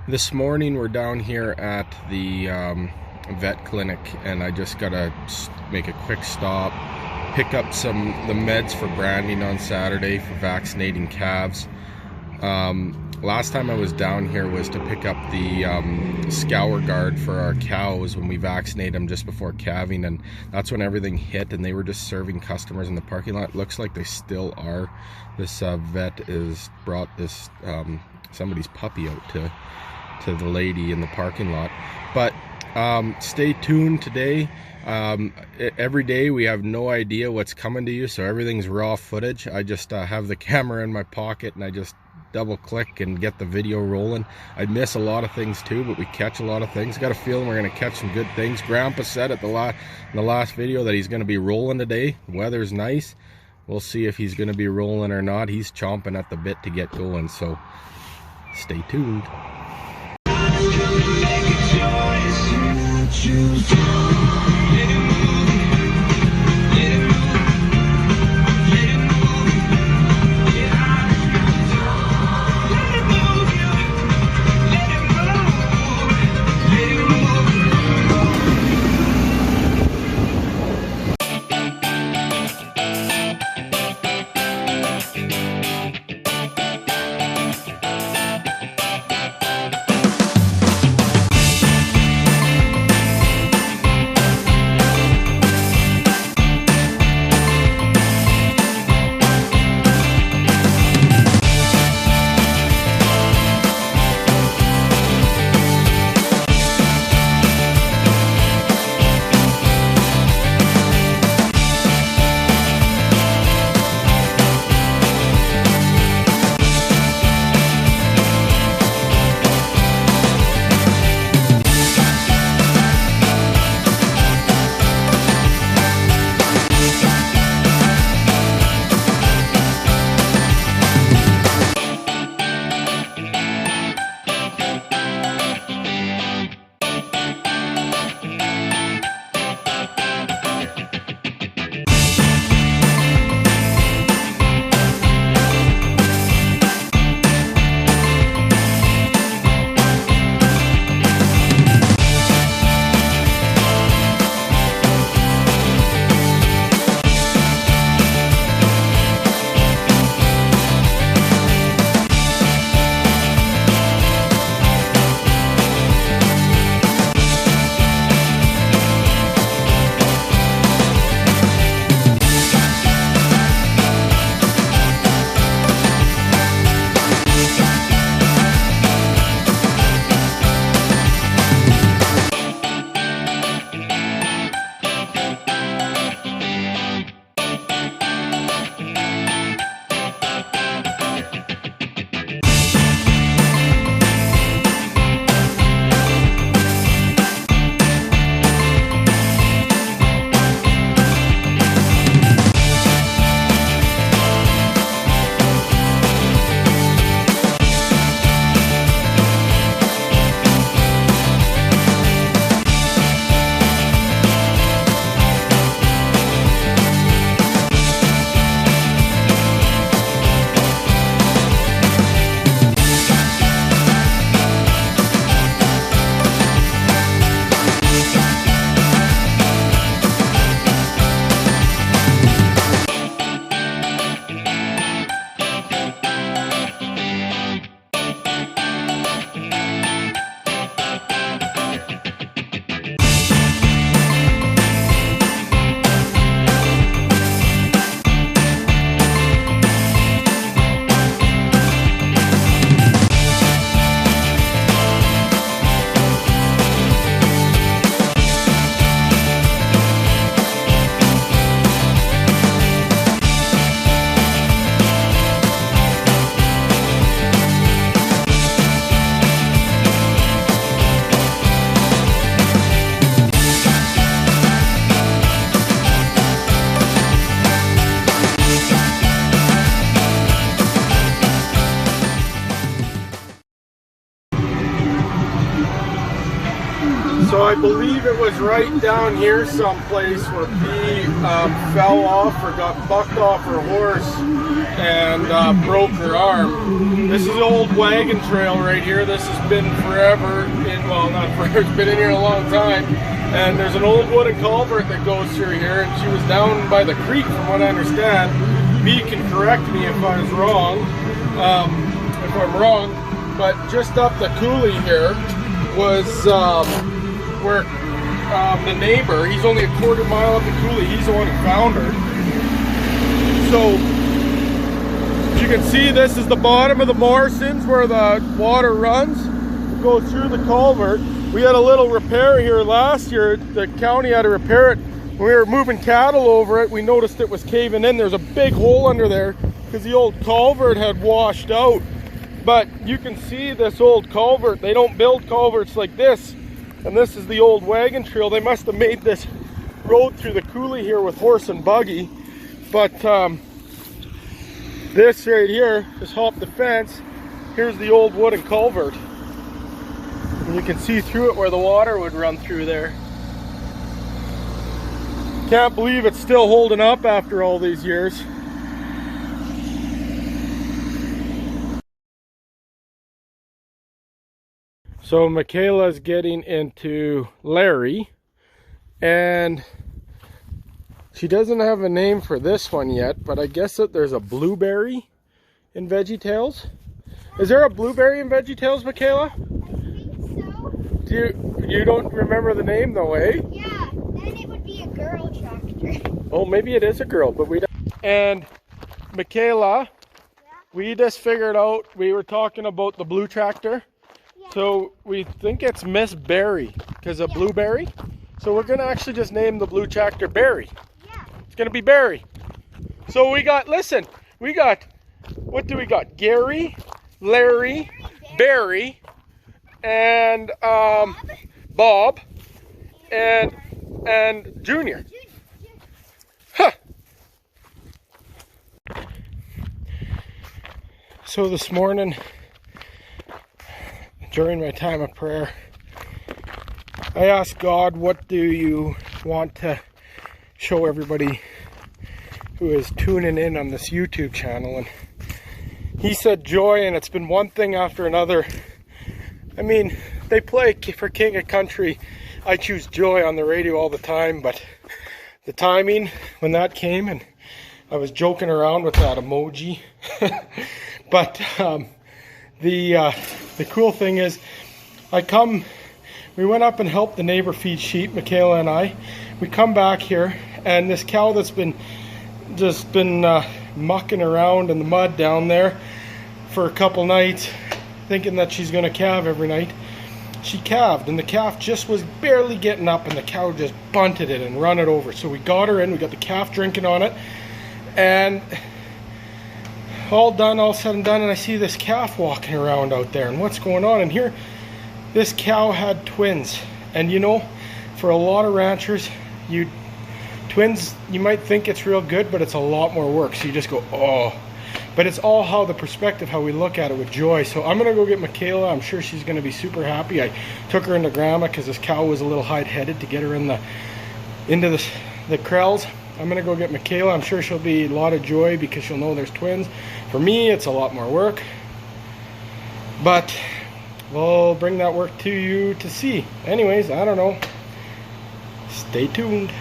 This morning we're down here at the vet clinic, and I just gotta make a quick stop, pick up the meds for branding on Saturday for vaccinating calves. Last time I was down here was to pick up the scour guard for our cows when we vaccinate them just before calving, and that's when everything hit and they were just serving customers in the parking lot. Looks like they still are. This vet is brought this somebody's puppy out to the lady in the parking lot. But stay tuned today. Every day we have no idea what's coming to you, so everything's raw footage. I just have the camera in my pocket and I just double click and get the video rolling. I miss a lot of things too, but we catch a lot of things. Got a feeling we're going to catch some good things. Grandpa said at in the last video that he's going to be rolling today. Weather's nice. We'll see if he's going to be rolling or not. He's chomping at the bit to get going, so stay tuned. So I believe it was right down here someplace where Bea fell off or got bucked off her horse and broke her arm. This is the old wagon trail right here. This has been forever well, not forever, it's been in here a long time. And there's an old wooden culvert that goes through here, and she was down by the creek from what I understand. Bea can correct me if I was wrong, if I'm wrong, but just up the coulee here was where the neighbor, he's only a quarter mile up the coulee, he's the one who found her. So, as you can see, this is the bottom of the Morrisons where the water runs. It goes through the culvert. We had a little repair here last year. The county had to repair it. When we were moving cattle over it, we noticed it was caving in. There's a big hole under there because the old culvert had washed out. But you can see this old culvert. They don't build culverts like this. And this is the old wagon trail. They must have made this road through the coulee here with horse and buggy. But this right here, just hop the fence. Here's the old wooden culvert. And you can see through it where the water would run through there. Can't believe it's still holding up after all these years. So Michaela's getting into Larry, and she doesn't have a name for this one yet, but I guess that there's a blueberry in VeggieTales. Is there a blueberry in VeggieTales, Michaela? I think so. You don't remember the name though, eh? Yeah, then it would be a girl tractor. Oh, maybe it is a girl, but we don't. And Michaela, Yeah. we just figured out, we were talking about the blue tractor. Yeah. So we think it's Miss Berry because of blueberry. So we're gonna actually just name the blue tractor Berry. Yeah. It's gonna be Berry. So we got, listen, we got, what do we got? Gary, Larry, Barry, and Bob, and Junior. Huh. So this morning, during my time of prayer, I asked God, what do you want to show everybody who is tuning in on this YouTube channel? And he said joy, and it's been one thing after another. I mean, they play for King of Country, I Choose Joy on the radio all the time, but the timing when that came, and I was joking around with that emoji. But the cool thing is, we went up and helped the neighbor feed sheep, Michaela and I. We come back here, and this cow that's been mucking around in the mud down there for a couple nights, thinking that she's gonna calve every night. She calved, and the calf just was barely getting up, and the cow just bunted it and run it over. So we got her in, we got the calf drinking on it, and all done, all said and done, and I see this calf walking around out there, and what's going on? And here, this cow had twins, and you know, for a lot of ranchers, twins, you might think it's real good, but it's a lot more work. So you just go, oh. But it's all how the perspective, how we look at it with joy. So I'm gonna go get Michaela. I'm sure she's gonna be super happy. I took her into grandma because this cow was a little hide-headed to get her into the krells. I'm gonna go get Michaela. I'm sure she'll be a lot of joy because she'll know there's twins. For me, it's a lot more work, but we'll bring that work to you to see. Anyways, I don't know. Stay tuned.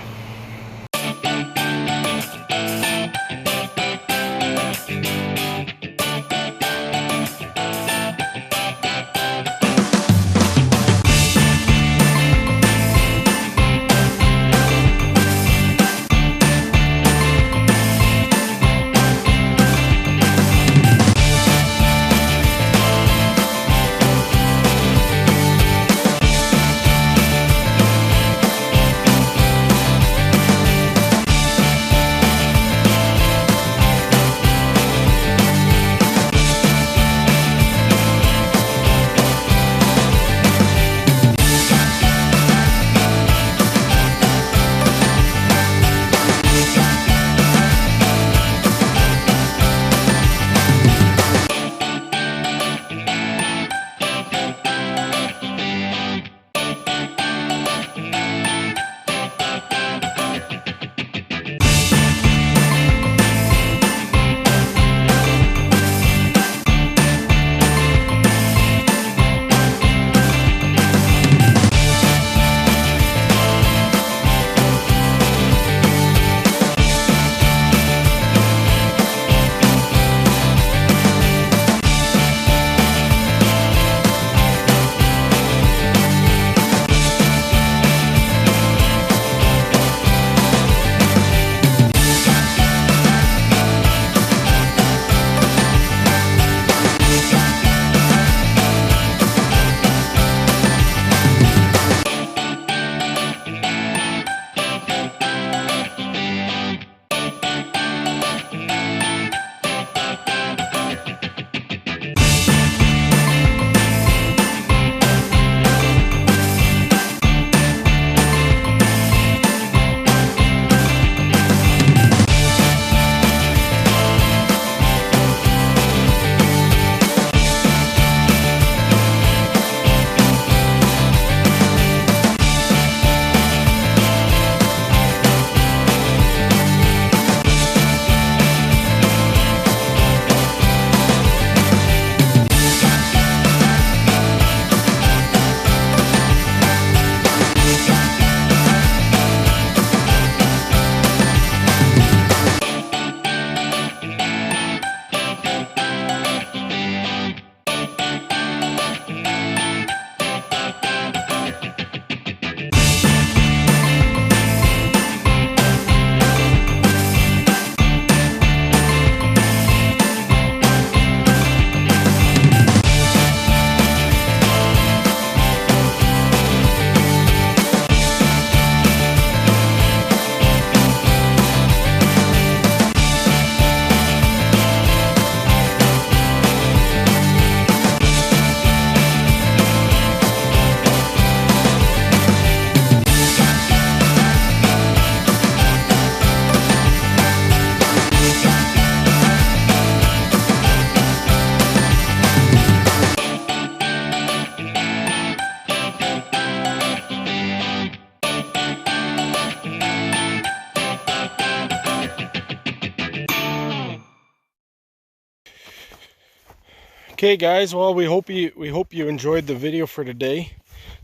Okay guys, well we hope you enjoyed the video for today.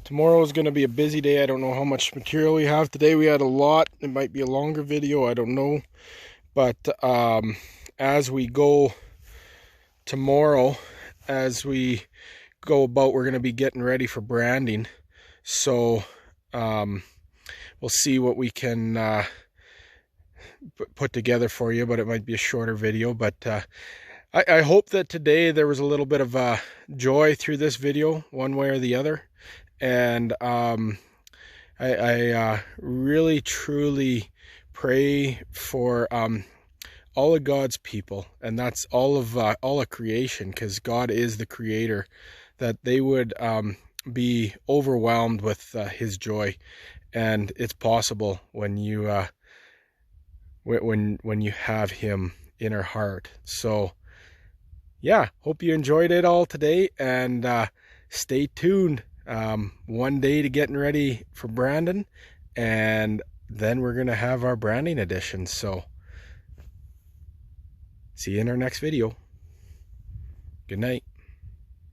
Tomorrow is going to be a busy day. I don't know how much material we have today. We had a lot. It might be a longer video, I don't know. But as we go tomorrow, as we go about, we're going to be getting ready for branding. So we'll see what we can put together for you, but it might be a shorter video. But I hope that today there was a little bit of joy through this video, one way or the other. And I really truly pray for all of God's people, and that's all of creation, because God is the creator, that they would be overwhelmed with his joy. And it's possible when you when you have him in our heart. So yeah, hope you enjoyed it all today, and stay tuned. One day to getting ready for Brandon, and then we're gonna have our branding edition. So see you in our next video. Good night.